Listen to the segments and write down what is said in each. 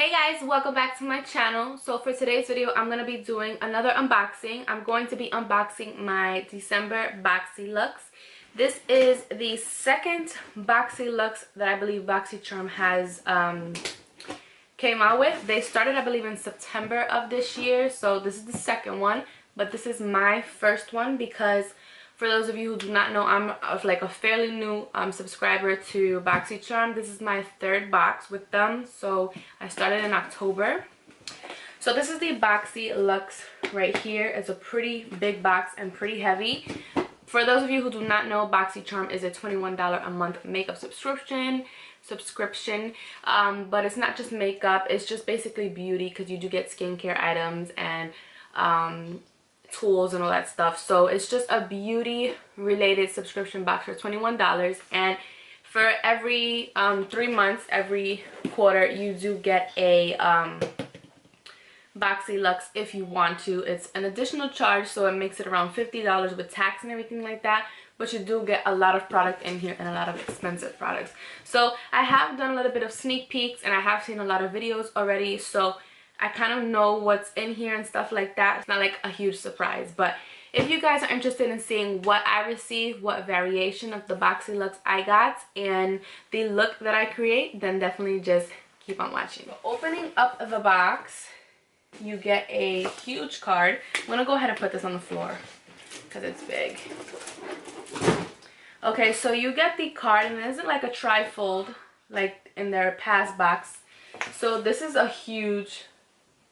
Hey guys, welcome back to my channel. So for today's video, I'm going to be doing another unboxing. I'm going to be unboxing my December BoxyLuxe. This is the second BoxyLuxe that I believe BoxyCharm has came out with. They started, I believe, in September of this year, so this is the second one, but this is my first one because for those of you who do not know, I'm like a fairly new subscriber to BoxyCharm. This is my third box with them, so I started in October. So this is the BoxyLuxe right here. It's a pretty big box and pretty heavy. For those of you who do not know, BoxyCharm is a $21 a month makeup subscription, but it's not just makeup, it's just basically beauty, because you do get skincare items and tools and all that stuff. So it's just a beauty related subscription box for $21, and for every 3 months, every quarter, you do get a BoxyLuxe if you want to. It's an additional charge, so it makes it around $50 with tax and everything like that, but you do get a lot of product in here and a lot of expensive products. So I have done a little bit of sneak peeks and I have seen a lot of videos already, so I kind of know what's in here and stuff like that. It's not like a huge surprise, but if you guys are interested in seeing what I received, what variation of the BoxyLuxe I got, and the look that I create, then definitely just keep on watching. So opening up the box, you get a huge card. I'm gonna go ahead and put this on the floor because it's big. Okay, so you get the card, and it isn't like a trifold like in their past box. So this is a huge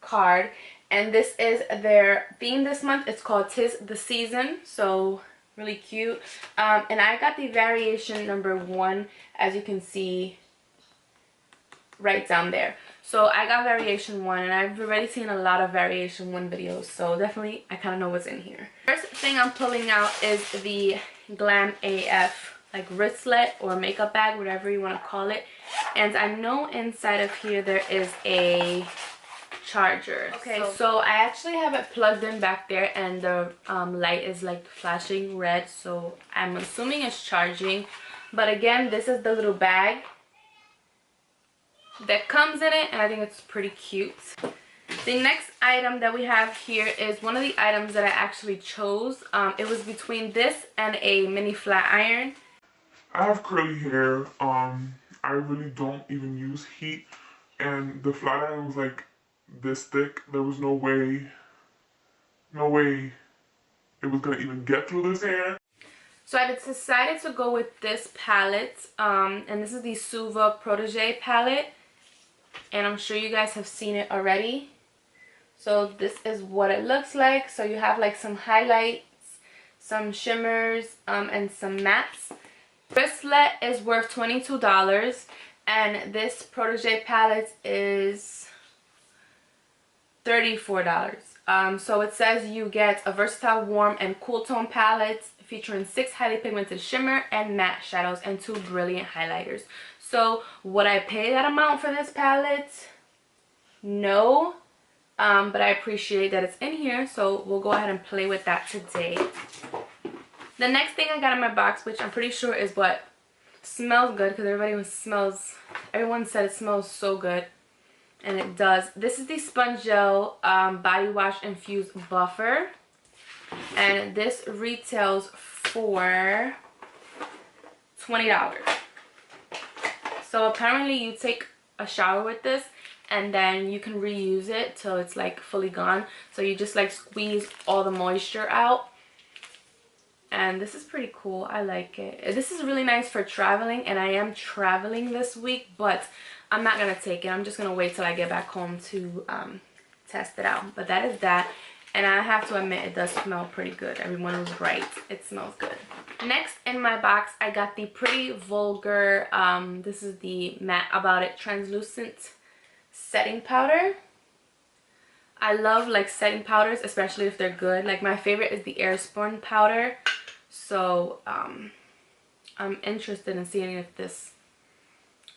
card, and this is their theme this month. It's called 'Tis the Season, so really cute. And I got the variation number 1, as you can see right down there. So I got variation 1, and I've already seen a lot of variation 1 videos, so definitely I kind of know what's in here. First thing I'm pulling out is the Glam AF like wristlet or makeup bag, whatever you want to call it. And I know inside of here there is a charger. Okay, so I actually have it plugged in back there, and the light is like flashing red, so I'm assuming it's charging. But again, this is the little bag that comes in it, and I think it's pretty cute. The next item that we have here is one of the items that I actually chose. It was between this and a mini flat iron. I have curly hair. I really don't even use heat, and the flat iron was like this thick. There was no way it was gonna even get through this hair. So I decided to go with this palette, and this is the Suva Protege palette, and I'm sure you guys have seen it already. So this is what it looks like. So you have like some highlights, some shimmers, and some mattes. Wristlet is worth $22, and this Protege palette is $34. So it says you get a versatile warm and cool tone palette featuring 6 highly pigmented shimmer and matte shadows and 2 brilliant highlighters. So would I pay that amount for this palette? No, but I appreciate that it's in here, so we'll go ahead and play with that today. The next thing I got in my box, which I'm pretty sure is what smells good, because everyone said it smells so good. And it does. This is the Sponge Gel Body Wash Infused Buffer, and this retails for $20. So apparently you take a shower with this, and then you can reuse it till it's like fully gone. So you just like squeeze all the moisture out, and this is pretty cool. I like it. This is really nice for traveling, and I am traveling this week, but I'm not gonna take it. I'm just gonna wait till I get back home to test it out. But that is that, and I have to admit it does smell pretty good. Everyone was right, it smells good. Next in my box, I got the Pretty Vulgar, this is the Matte About It translucent setting powder. I love like setting powders, especially if they're good. Like my favorite is the Airspun powder, so I'm interested in seeing if this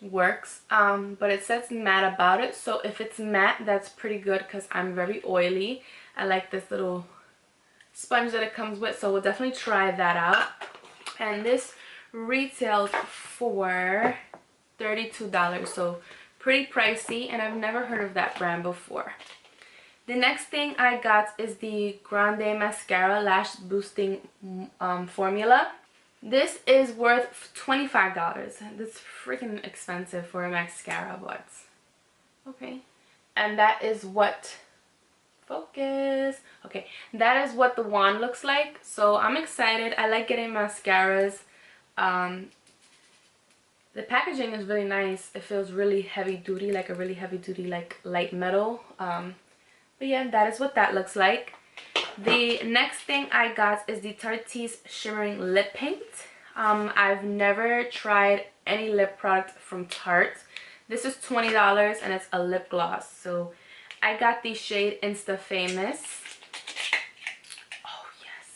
works. But it says matte about it, so if it's matte, that's pretty good because I'm very oily. I like this little sponge that it comes with, so we'll definitely try that out. And this retails for $32, so pretty pricey, and I've never heard of that brand before. The next thing I got is the Grande Mascara Lash Boosting Formula. This is worth $25. That's freaking expensive for a mascara, but okay. And that is what, focus. Okay, that is what the wand looks like. So I'm excited. I like getting mascaras. The packaging is really nice. It feels really heavy duty, like a really heavy duty, like light metal. But yeah, that is what that looks like. The next thing I got is the Tarte's Shimmering Lip Paint. I've never tried any lip product from Tarte. This is $20 and it's a lip gloss. So I got the shade Insta Famous. Oh yes.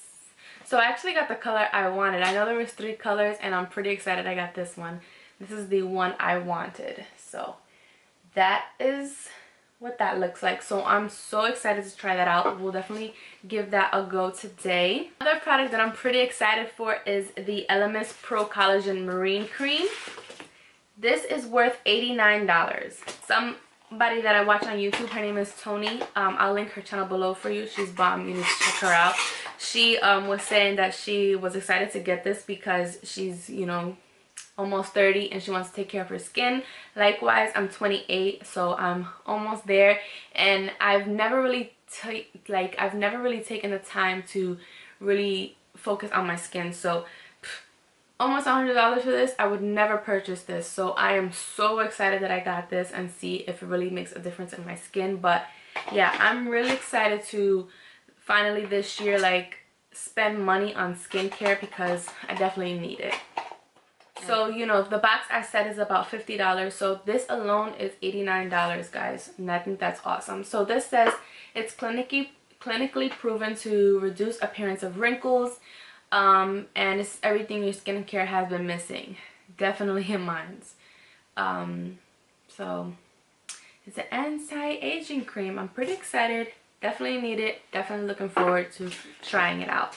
So I actually got the color I wanted. I know there was 3 colors and I'm pretty excited I got this one. This is the one I wanted. So that is what that looks like. So I'm so excited to try that out. We'll definitely give that a go today. Another product that I'm pretty excited for is the Elemis Pro Collagen Marine Cream. This is worth $89. Somebody that I watch on YouTube, her name is Tony. I'll link her channel below for you. She's bomb. You need to check her out. She was saying that she was excited to get this because she's, you know, almost 30 and she wants to take care of her skin. Likewise, I'm 28, so I'm almost there, and I've never really taken the time to really focus on my skin. So almost $100 for this. I would never purchase this, so I am so excited that I got this and see if it really makes a difference in my skin. But yeah, I'm really excited to finally this year like spend money on skincare because I definitely need it. So, you know, the box I said is about $50. So this alone is $89, guys. And I think that's awesome. So this says it's clinically proven to reduce appearance of wrinkles. And it's everything your skincare has been missing. Definitely in mine. So it's an anti-aging cream. I'm pretty excited. Definitely need it. Definitely looking forward to trying it out.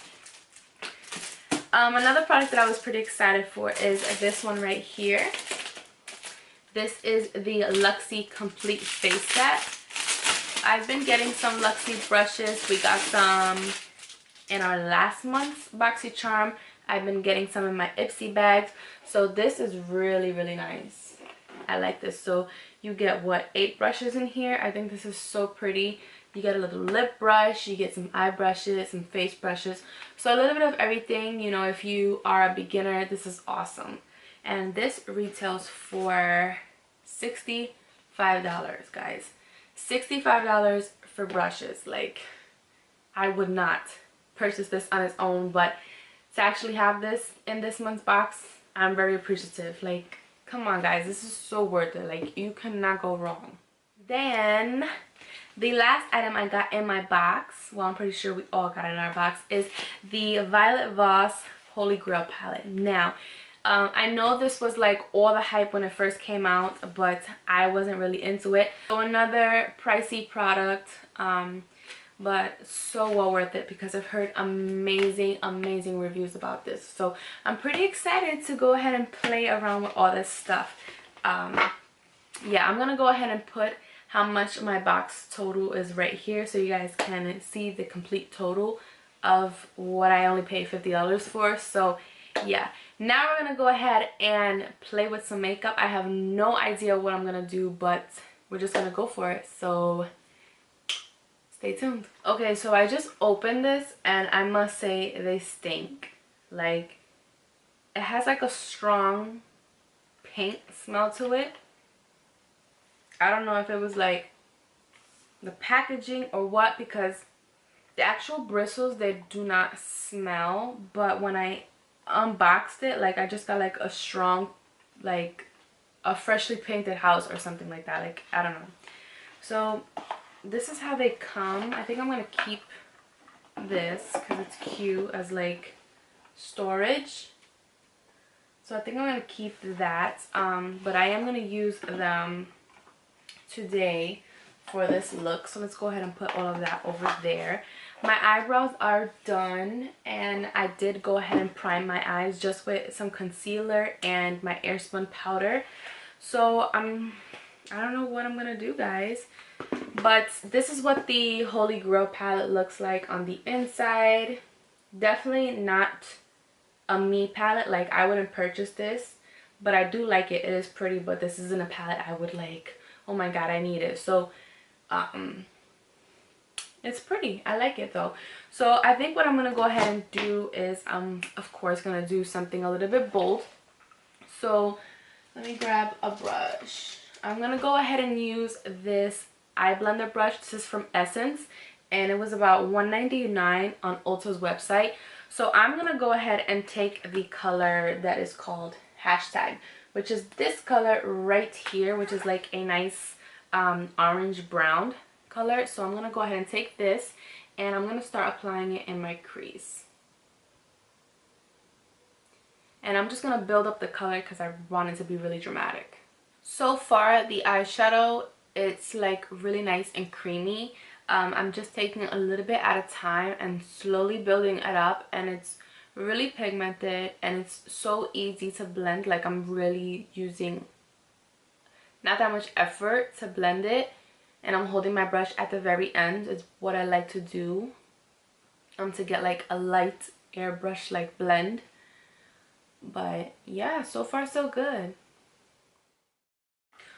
Another product that I was pretty excited for is this one right here. This is the Luxe Complete Face Set. I've been getting some Luxe brushes. We got some in our last month's BoxyCharm. I've been getting some in my Ipsy bags. So this is really, really nice. I like this. So you get, what, 8 brushes in here? I think this is so pretty. You get a little lip brush, you get some eye brushes, some face brushes. So a little bit of everything, you know, if you are a beginner, this is awesome. And this retails for $65, guys. $65 for brushes. Like, I would not purchase this on its own, but to actually have this in this month's box, I'm very appreciative. Like, come on, guys, this is so worth it. Like, you cannot go wrong. Then the last item I got in my box, well, I'm pretty sure we all got it in our box, is the Violet Voss Holy Grail palette. Now, I know this was like all the hype when it first came out, but I wasn't really into it. So another pricey product, but so well worth it because I've heard amazing reviews about this. So I'm pretty excited to go ahead and play around with all this stuff. Yeah, I'm gonna go ahead and put how much my box total is right here so you guys can see the complete total of what I only paid $50 for. So yeah, now we're gonna go ahead and play with some makeup. I have no idea what I'm gonna do, but we're just gonna go for it. So stay tuned. Okay, so I just opened this and I must say they stink. Like, it has like a strong paint smell to it. I don't know if it was like the packaging or what, because the actual bristles, they do not smell, but when I unboxed it, like I just got like a strong, like a freshly painted house or something like that. Like, I don't know. So this is how they come. I think I'm gonna keep this because it's cute as like storage. So I think I'm gonna keep that, but I am gonna use them today for this look. So let's go ahead and put all of that over there. My eyebrows are done, and I did go ahead and prime my eyes just with some concealer and my Airspun powder. So I'm I don't know what I'm gonna do, guys. But this is what the Holy Grail palette looks like on the inside. Definitely not a me palette. Like, I wouldn't purchase this, but I do like it. It is pretty, but this isn't a palette I would like, oh my god, I need it. So it's pretty. I like it though. So I think what I'm gonna go ahead and do is I'm of course gonna do something a little bit bold. So let me grab a brush. I'm gonna go ahead and use this eye blender brush. This is from Essence, and it was about $1.99 on Ulta's website. So I'm gonna go ahead and take the color that is called Hashtag, which is this color right here, which is like a nice orange brown color. So I'm gonna go ahead and take this, and I'm gonna start applying it in my crease. And I'm just gonna build up the color because I want it to be really dramatic. So far, the eyeshadow, it's like really nice and creamy. I'm just taking a little bit at a time and slowly building it up, and it's really pigmented and it's so easy to blend. Like, I'm really using not that much effort to blend it, and I'm holding my brush at the very end. It's what I like to do to get like a light airbrush like blend. But yeah, so far so good.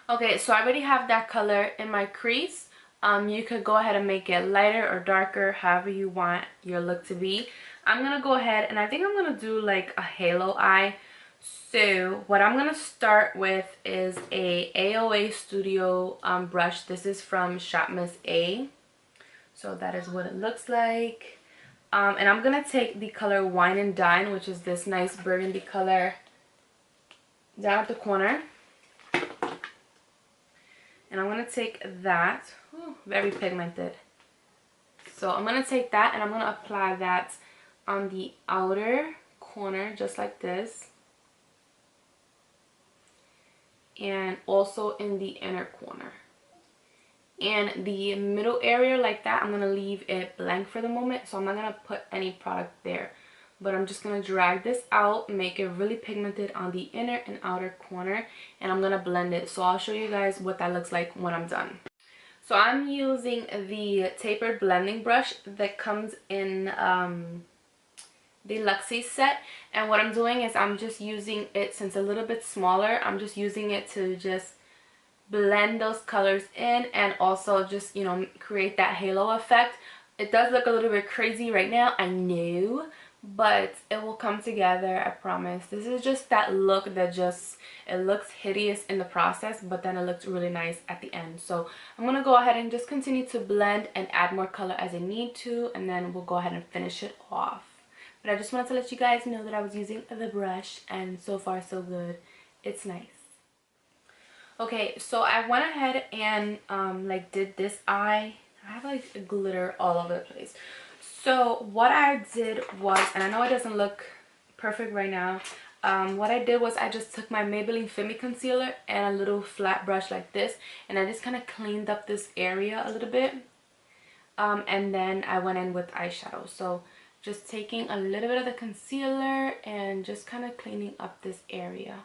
Okay, so I already have that color in my crease. You could go ahead and make it lighter or darker, however you want your look to be. I'm gonna go ahead and I think I'm gonna do like a halo eye. So what I'm gonna start with is a AOA Studio brush. This is from Shop Miss A. So that is what it looks like. And I'm gonna take the color Wine and Dine, which is this nice burgundy color, down at the corner. And I'm gonna take that, ooh, very pigmented. So I'm gonna take that and I'm gonna apply that on the outer corner, just like this. And also in the inner corner. And the middle area like that, I'm going to leave it blank for the moment. So I'm not going to put any product there. But I'm just going to drag this out, make it really pigmented on the inner and outer corner. And I'm going to blend it. So I'll show you guys what that looks like when I'm done. So I'm using the tapered blending brush that comes in the Luxe set. And what I'm doing is I'm just using it, since a little bit smaller, I'm just using it to just blend those colors in and also just, you know, create that halo effect. It does look a little bit crazy right now, I know, but it will come together, I promise. This is just that look that just, it looks hideous in the process, but then it looks really nice at the end. So I'm gonna go ahead and just continue to blend and add more color as I need to, and then we'll go ahead and finish it off. But I just wanted to let you guys know that I was using the brush, and so far so good. It's nice. Okay, so I went ahead and like did this eye. I have like glitter all over the place. So what I did was, and I know it doesn't look perfect right now, what I did was I just took my Maybelline Fit Me concealer and a little flat brush like this, and I just kind of cleaned up this area a little bit, and then I went in with eyeshadow. So just taking a little bit of the concealer and just kind of cleaning up this area.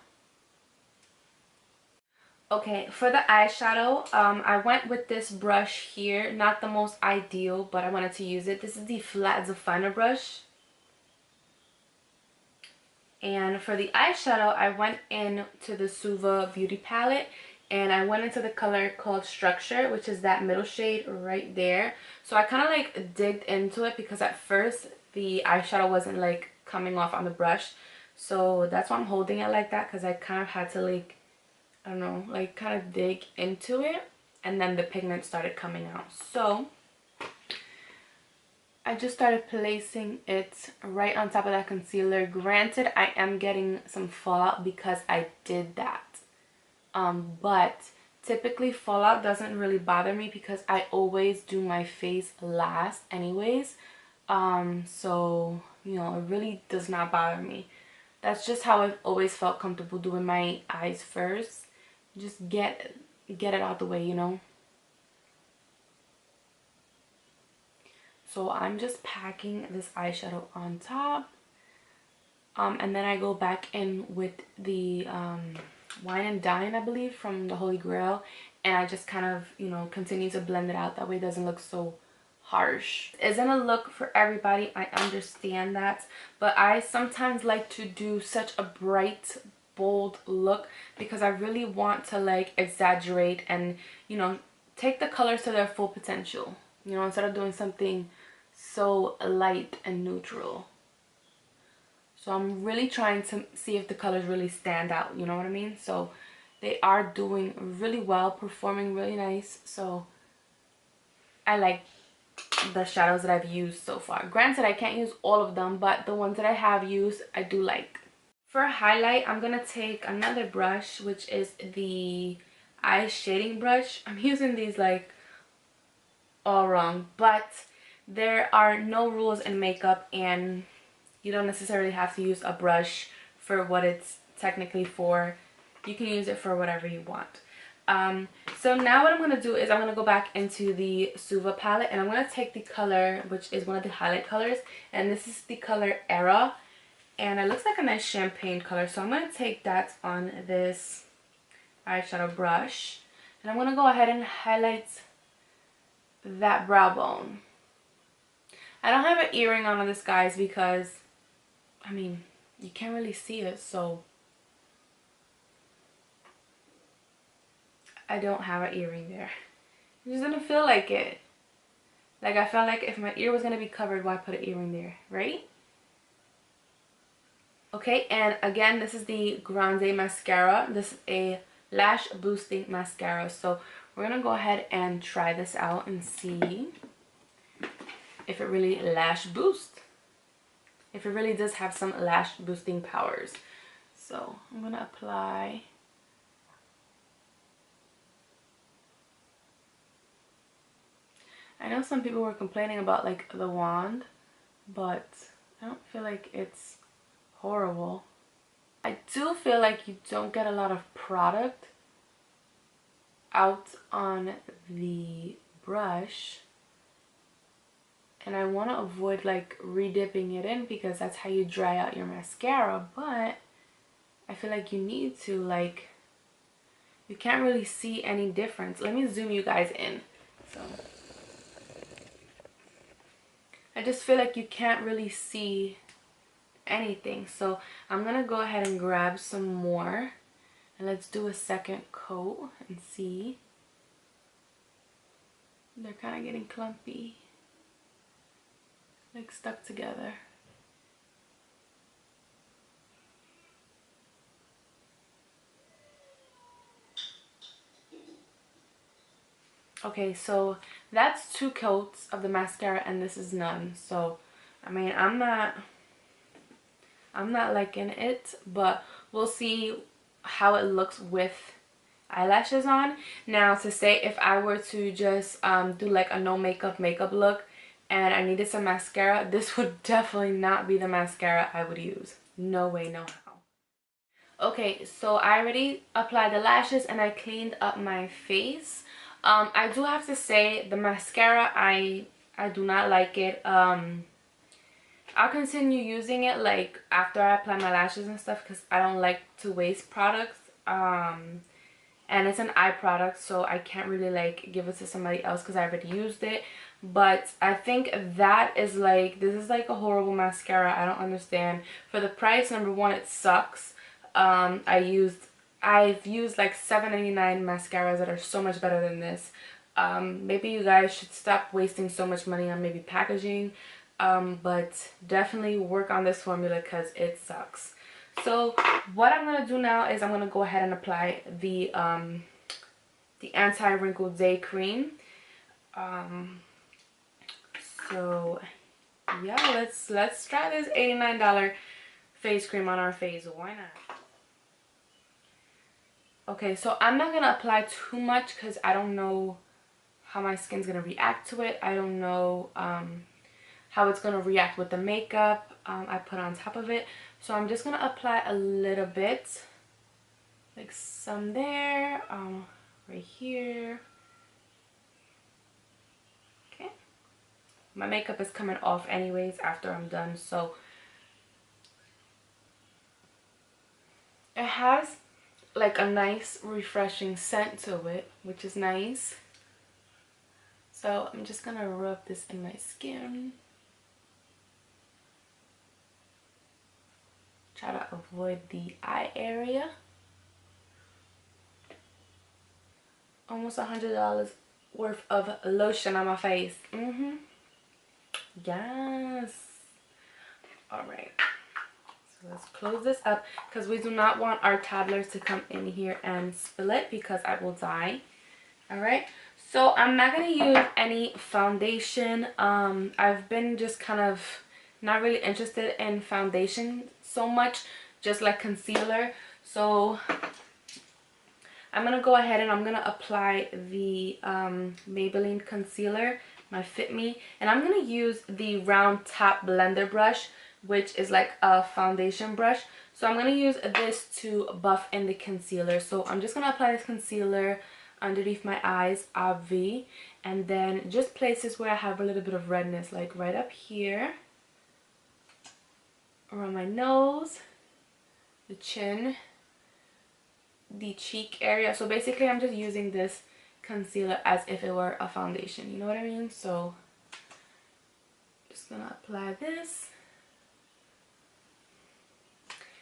Okay, for the eyeshadow, I went with this brush here. Not the most ideal, but I wanted to use it. This is the flat Zafina brush. And for the eyeshadow, I went into the Suva Beauty palette. And I went into the color called Structure, which is that middle shade right there. So I kind of like digged into it because at first the eyeshadow wasn't like coming off on the brush. So that's why I'm holding it like that, because I kind of had to like, I don't know, like kind of dig into it, and then the pigment started coming out. So I just started placing it right on top of that concealer. Granted, I am getting some fallout because I did that. But typically fallout doesn't really bother me because I always do my face last anyways. So, you know, it really does not bother me. That's just how I've always felt comfortable doing my eyes first. Just get it out the way, you know. So I'm just packing this eyeshadow on top, and then I go back in with the Wine and Dine, I believe, from the Holy Grail, and I just kind of, you know, continue to blend it out. That way it doesn't look so harsh. It isn't a look for everybody, I understand that, but I sometimes like to do such a bright, bold look because I really want to like exaggerate and, you know, take the colors to their full potential, you know, instead of doing something so light and neutral. So I'm really trying to see if the colors really stand out, you know what I mean? So they are doing really well, performing really nice. So I like the shadows that I've used so far. Granted, I can't use all of them, but the ones that I have used, I do like. For highlight, I'm gonna take another brush, which is the eye shading brush. I'm using these like all wrong, but there are no rules in makeup, and you don't necessarily have to use a brush for what it's technically for. You can use it for whatever you want. So now what I'm going to do is I'm going to go back into the Suva palette, and I'm going to take the color, which is one of the highlight colors, and this is the color Era, and it looks like a nice champagne color. So I'm going to take that on this eyeshadow brush, and I'm going to go ahead and highlight that brow bone. I don't have an earring on this, guys, because I mean, you can't really see it, so I don't have an earring there. It just didn't feel like it. Like, I felt like if my ear was going to be covered, why put an earring there, right? Okay, and again, this is the Grande mascara. This is a lash boosting mascara. So we're going to go ahead and try this out and see if it really lash boosts. If it really does have some lash boosting powers. So I'm going to apply. I know some people were complaining about like the wand, but I don't feel like it's horrible. I do feel like you don't get a lot of product out on the brush, and I want to avoid like re-dipping it in because that's how you dry out your mascara, but I feel like you need to, like, you can't really see any difference. Let me zoom you guys in. So I just feel like you can't really see anything. So I'm gonna go ahead and grab some more, and let's do a second coat and see. They're kind of getting clumpy, like stuck together. Okay, so that's 2 coats of the mascara, and this is none. So I mean, I'm not liking it, but we'll see how it looks with eyelashes on. Now, to say if I were to just do like a no makeup look and I needed some mascara, this would definitely not be the mascara I would use. No way, no how. Okay, so I already applied the lashes and I cleaned up my face. I do have to say the mascara, I do not like it. I'll continue using it like after I apply my lashes and stuff because I don't like to waste products. And it's an eye product, so I can't really like give it to somebody else because I already used it. But I think that is like, this is like a horrible mascara. I don't understand. For the price, number one, it sucks. I've used like $7.99 mascaras that are so much better than this. Maybe you guys should stop wasting so much money on maybe packaging, but definitely work on this formula because it sucks. So what I'm gonna do now is I'm gonna go ahead and apply the anti-wrinkle day cream. So yeah, let's try this $89 face cream on our face. Why not? Okay, so I'm not gonna apply too much because I don't know how my skin's gonna react to it. I don't know how it's gonna react with the makeup I put on top of it. So I'm just gonna apply a little bit, like some there, right here. Okay, my makeup is coming off anyways after I'm done, so it has like a nice refreshing scent to it, which is nice. So I'm just gonna rub this in my skin. Try to avoid the eye area. Almost $100 worth of lotion on my face. Yes. Alright. So let's close this up because we do not want our toddlers to come in here and spill it because I will die. Alright. So I'm not going to use any foundation. I've been just kind of not really interested in foundation so much. Just like concealer. So I'm going to go ahead and I'm going to apply the Maybelline concealer, my Fit Me. And I'm going to use the round top blender brush, which is like a foundation brush. So I'm going to use this to buff in the concealer. So I'm just going to apply this concealer underneath my eyes, obvi. And then just places where I have a little bit of redness, like right up here. Around my nose, the chin, the cheek area. So basically I'm just using this concealer as if it were a foundation, you know what I mean? So just gonna apply this,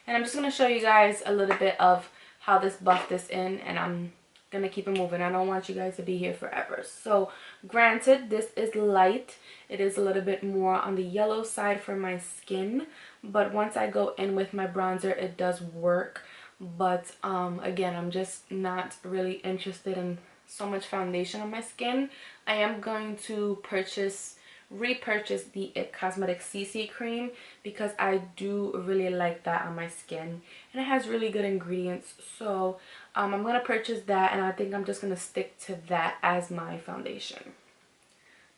and I'm just gonna show you guys a little bit of how this buffed this in, and I'm gonna keep it moving. I don't want you guys to be here forever. So granted, this is light, it is a little bit more on the yellow side for my skin, but once I go in with my bronzer it does work. But again, I'm just not really interested in so much foundation on my skin. I am going to repurchase the It Cosmetics CC cream because I do really like that on my skin, and it has really good ingredients. So I'm gonna purchase that, and I think I'm just gonna stick to that as my foundation.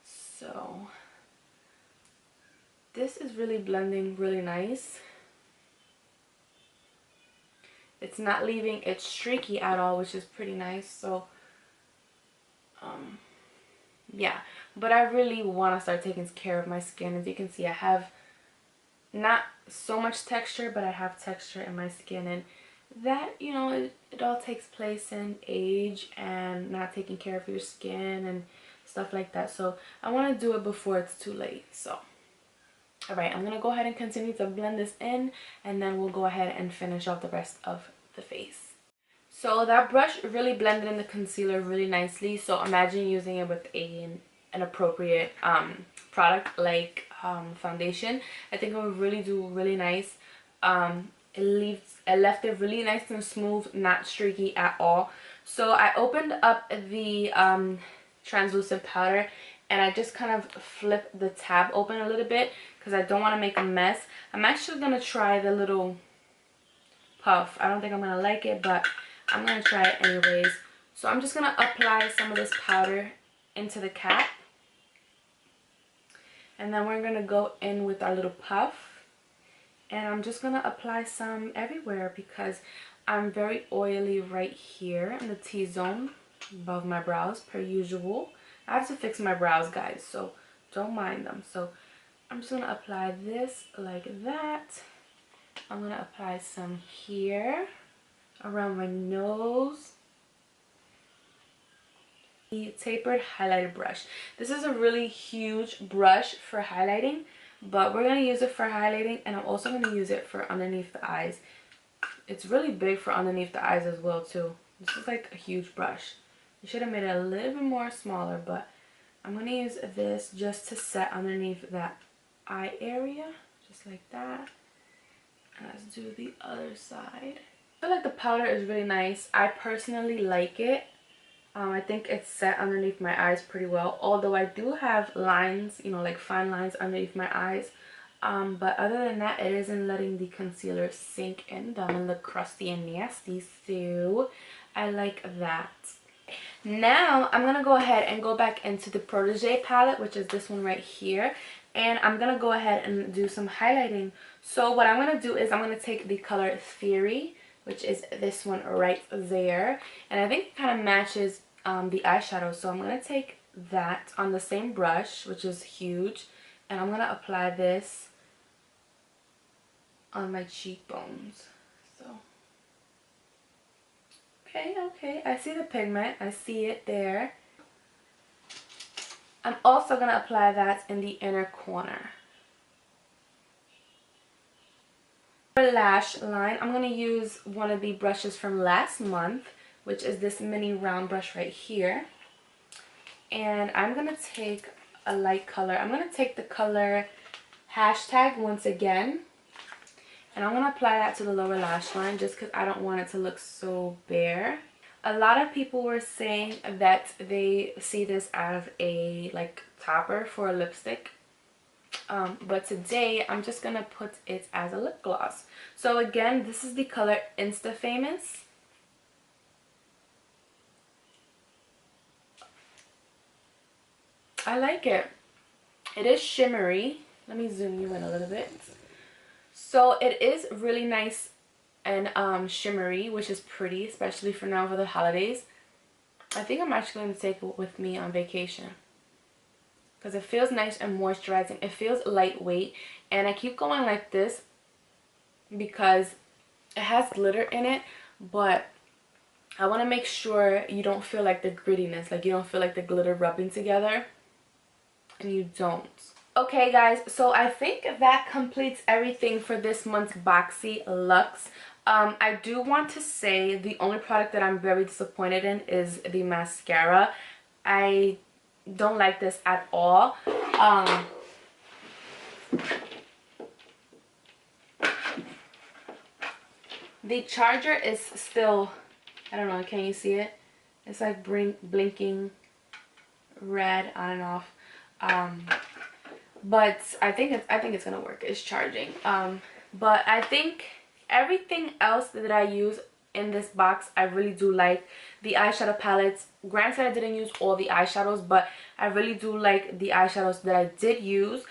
So this is really blending really nice. It's not leaving it streaky at all, which is pretty nice. So yeah, but I really want to start taking care of my skin. As you can see, I have not so much texture, but I have texture in my skin, and that, you know, it all takes place in age and not taking care of your skin and stuff like that. So I want to do it before it's too late. So alright, I'm gonna go ahead and continue to blend this in, and then we'll go ahead and finish off the rest of the face. So that brush really blended in the concealer really nicely. So imagine using it with an appropriate product like foundation. I think it would really do really nice. It left it really nice and smooth, not streaky at all. So I opened up the translucent powder, and I just kind of flipped the tab open a little bit because I don't want to make a mess. I'm actually going to try the little puff. I don't think I'm going to like it, but I'm going to try it anyways. So I'm just going to apply some of this powder into the cap. And then we're going to go in with our little puff. And I'm just going to apply some everywhere because I'm very oily right here in the T-zone above my brows per usual. I have to fix my brows, guys, so don't mind them. So I'm just going to apply this like that. I'm going to apply some here around my nose. The tapered highlighter brush. This is a really huge brush for highlighting, but we're going to use it for highlighting, and I'm also going to use it for underneath the eyes. It's really big for underneath the eyes as well too. This is like a huge brush. You should have made it a little bit more smaller, but I'm going to use this just to set underneath that eye area, just like that. And let's do the other side. I feel like the powder is really nice. I personally like it. I think it's set underneath my eyes pretty well, although I do have lines, you know, like fine lines underneath my eyes. But other than that, it isn't letting the concealer sink in down and look crusty and nasty, so I like that. Now I'm gonna go ahead and go back into the Protégé palette, which is this one right here, and I'm gonna go ahead and do some highlighting. So what I'm gonna do is I'm gonna take the color Theory, which is this one right there, and I think it kind of matches the eyeshadow. So I'm gonna take that on the same brush, which is huge, and I'm gonna apply this on my cheekbones. So Okay, I see the pigment. I see it there. I'm also going to apply that in the inner corner. For lash line, I'm going to use one of the brushes from last month, which is this mini round brush right here. And I'm going to take a light color. I'm going to take the color hashtag once again. And I'm going to apply that to the lower lash line just because I don't want it to look so bare. A lot of people were saying that they see this as a like topper for a lipstick. But today I'm just going to put it as a lip gloss. So again, this is the color Insta Famous. I like it. It is shimmery. Let me zoom you in a little bit. So it is really nice and shimmery, which is pretty, especially for now for the holidays. I think I'm actually going to take it with me on vacation because it feels nice and moisturizing. It feels lightweight, and I keep going like this because it has glitter in it, but I want to make sure you don't feel like the grittiness, like you don't feel like the glitter rubbing together, and you don't. Okay guys, so I think that completes everything for this month's BoxyLuxe. I do want to say the only product that I'm very disappointed in is the mascara. I don't like this at all. The charger is still, I don't know, can you see it? It's like blinking red on and off. But I think it's gonna work. It's charging. But I think everything else that I use in this box I really do like. The eyeshadow palettes, granted I didn't use all the eyeshadows, but I really do like the eyeshadows that I did use.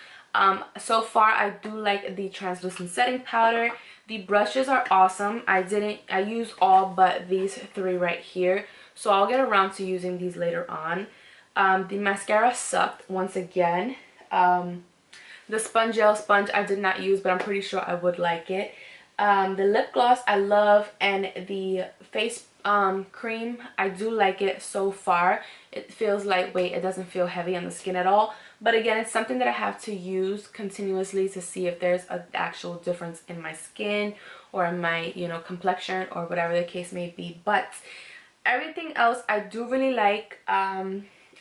So far I do like the translucent setting powder. The brushes are awesome. I used all but these three right here, so I'll get around to using these later on. The mascara sucked once again. The gel sponge I did not use, but I'm pretty sure I would like it. The lip gloss I love, and the face cream, I do like it so far. It feels lightweight. It doesn't feel heavy on the skin at all. But again, it's something that I have to use continuously to see if there's an actual difference in my skin or in my, you know, complexion or whatever the case may be. But everything else I do really like.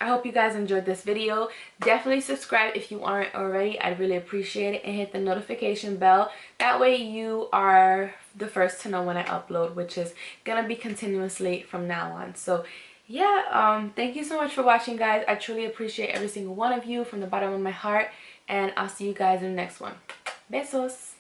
I hope you guys enjoyed this video. Definitely subscribe if you aren't already. I'd really appreciate it, and hit the notification bell. That way you are the first to know when I upload, which is gonna be continuously from now on. So yeah, thank you so much for watching, guys. I truly appreciate every single one of you from the bottom of my heart, and I'll see you guys in the next one. Besos.